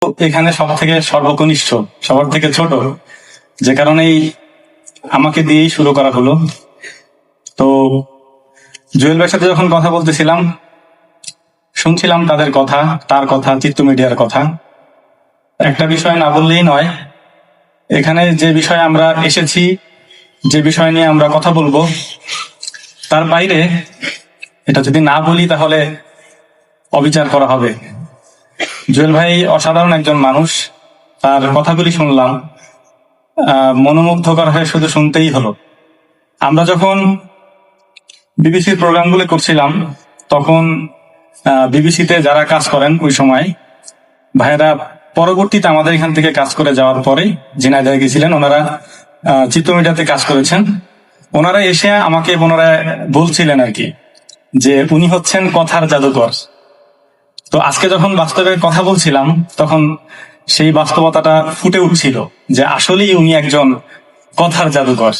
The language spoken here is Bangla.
এখানে সব থেকে সর্বকনিষ্ঠ, সবার থেকে ছোট, যে কারণেই আমাকে দিয়েই শুরু করা হলো। তো জুয়েল ভাইয়ের সাথে যখন কথা বলতেছিলাম, শুনছিলাম তাদের কথা, তার কথা, চিত্ত মিডিয়ার কথা। একটা বিষয় না বললেই নয়, এখানে যে বিষয়ে আমরা এসেছি, যে বিষয় নিয়ে আমরা কথা বলবো, তার বাইরে এটা যদি না বলি তাহলে অবিচার করা হবে। জুয়েল ভাই অসাধারণ একজন মানুষ, তার কথাগুলি শুনলাম, মনোমুগ্ধকর হয়ে শুধু শুনতেই হলো। আমরা যখন বিবিসির প্রোগ্রামগুলো করছিলাম, তখন বিবিসিতে যারা কাজ করেন ওই সময় ভাইয়েরা পরবর্তীতে আমাদের এখান থেকে কাজ করে যাওয়ার পরে ঝিনাইদহে গেছিলেন, ওনারা চিত্ত মিডিয়াতে কাজ করেছেন। ওনারা এসে আমাকে পুনরায় বলছিলেন আর কি, যে উনি হচ্ছেন কথার জাদুকর। তো আজকে যখন বাস্তবের কথা বলছিলাম, তখন সেই বাস্তবতাটা ফুটে উঠছিল যে আসলেই উনি একজন কথার জাদুকর।